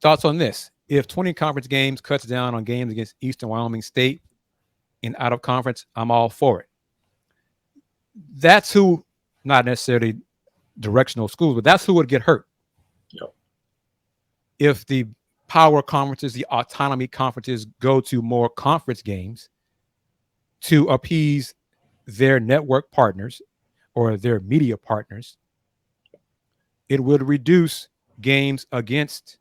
Thoughts on this? If 20 conference games cuts down on games against Eastern Wyoming State in out of conference, I'm all for it. That's who, not necessarily directional schools, but that's who would get hurt. Yep. If the power conferences, the autonomy conferences go to more conference games to appease their network partners or their media partners, it would reduce games against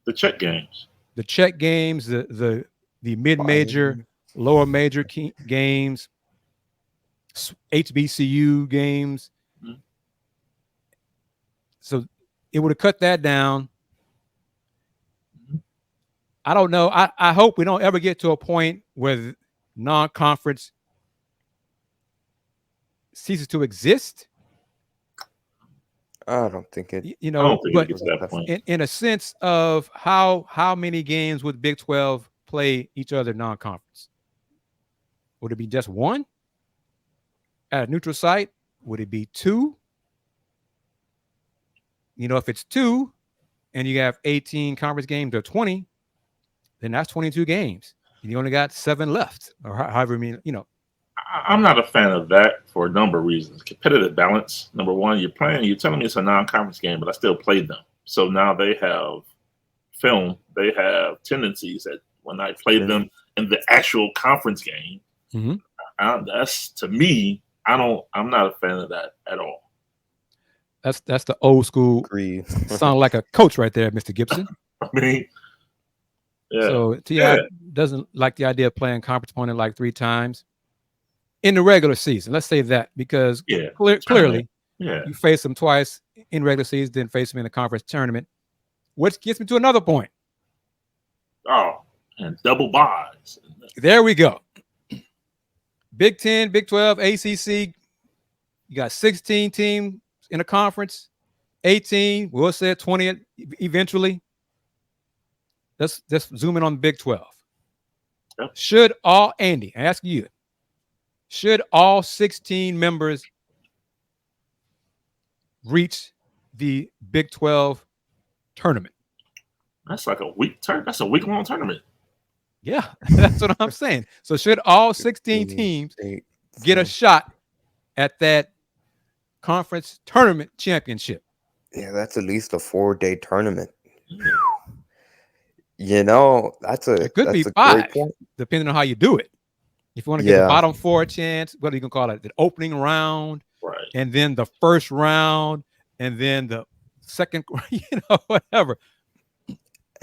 the Czech games, the mid-major, lower major games, HBCU games. Mm-hmm. So it would have cut that down. I don't know. I hope we don't ever get to a point where non-conference ceases to exist. I don't think it. I don't think but it gets to that point. In a sense of how many games would Big 12 play each other non-conference? Would it be just one at a neutral site? Would it be two? If it's two, and you have 18 conference games or 20, then that's 22 games. And you only got 7 left, or however many. I'm not a fan of that for a number of reasons. Competitive balance. Number one, you're telling me it's a non-conference game, but I still played them. So now they have film. They have tendencies that when I played them in the actual conference game, that's, to me, I'm not a fan of that at all. That's the old school. Sound like a coach right there, Mr. Gibson. I mean, yeah. So T.I. doesn't like the idea of playing conference opponent like 3 times in the regular season. Let's say that, because clearly you face them twice in regular season, then face them in the conference tournament, which gets me to another point. Oh, and double buys. There we go. Big 10, Big 12, ACC. You got 16 teams in a conference, 18. We'll say 20 eventually. Let's zoom in on the Big 12. Yep. Should all 16 members reach the Big 12 tournament? That's like a week-long tournament. Yeah, that's what I'm saying. So should all 16 teams get a shot at that conference tournament championship? Yeah, that's at least a 4-day tournament. It could be 5, depending on how you do it. If you want to get the bottom 4 chance, what are you gonna call it? The opening round, right? And then the first round, and then the second, whatever.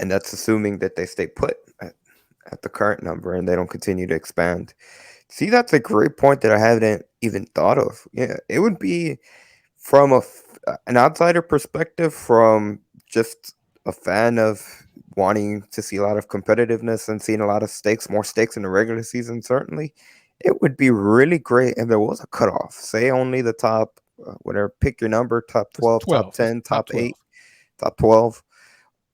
And that's assuming that they stay put at the current number and they don't continue to expand. See, that's a great point that I haven't even thought of. Yeah, it would be from an outsider perspective, from just a fan of wanting to see a lot of competitiveness and seeing a lot of more stakes in the regular season. Certainly, it would be really great if there was a cutoff. Say only the top, whatever, pick your number, top 12, top 10, top 8, top 12.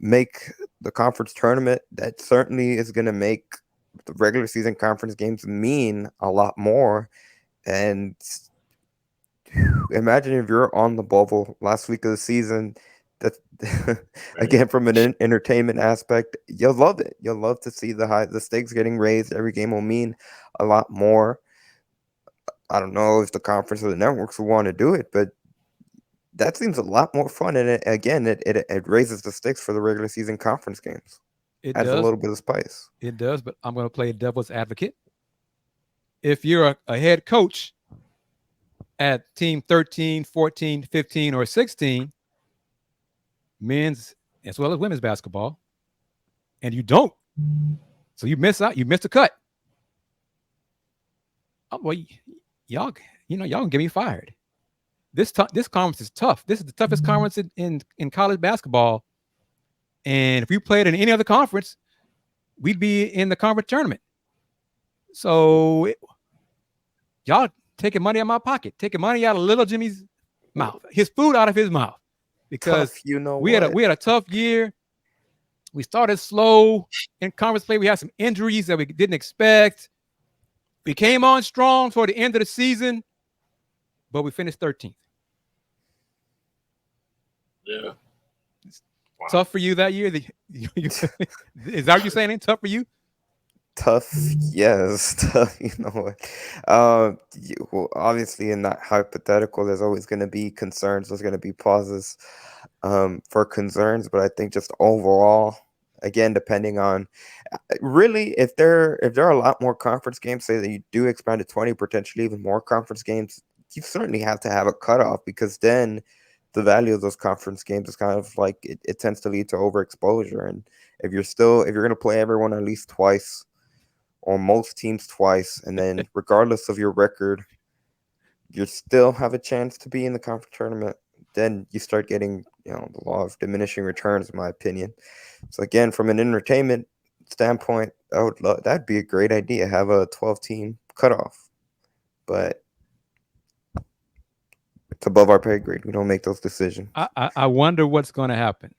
Make the conference tournament. That certainly is going to make the regular season conference games mean a lot more. And imagine if you're on the bubble last week of the season. That again, from an entertainment aspect, you'll love it. You'll love to see the stakes getting raised. Every game will mean a lot more. I don't know if the conference or the networks will want to do it, but that seems a lot more fun. And it raises the stakes for the regular season conference games. It adds does. a little bit of spice. It does, but I'm going to play devil's advocate. If you're a head coach at team 13, 14, 15, or 16, men's as well as women's basketball, and you don't, so you miss out. You missed a cut. Oh boy, y'all can get me fired. This conference is tough. This is the toughest conference in college basketball. And if we played in any other conference, we'd be in the conference tournament. So y'all taking money out of my pocket, taking money out of little Jimmy's mouth, his food out of his mouth, because tough, we had a tough year. We started slow in conference play. We had some injuries that we didn't expect. We came on strong toward the end of the season, but we finished 13th. Yeah. Wow. Tough for you that year? Is that what you're saying? Ain't tough for you? Tough, yes, tough. You know what? Well, obviously, in that hypothetical, there's always going to be concerns. There's going to be pauses, for concerns. But I think just overall, again, depending on really if there are a lot more conference games, say that you do expand to 20, potentially even more conference games, you certainly have to have a cutoff because then the value of those conference games is kind of like it tends to lead to overexposure. And if you're going to play everyone at least twice or most teams twice, and then regardless of your record, you still have a chance to be in the conference tournament, then you start getting, the law of diminishing returns, in my opinion. So again, from an entertainment standpoint, that'd be a great idea. Have a 12-team cutoff, but it's above our pay grade. We don't make those decisions. I wonder what's going to happen.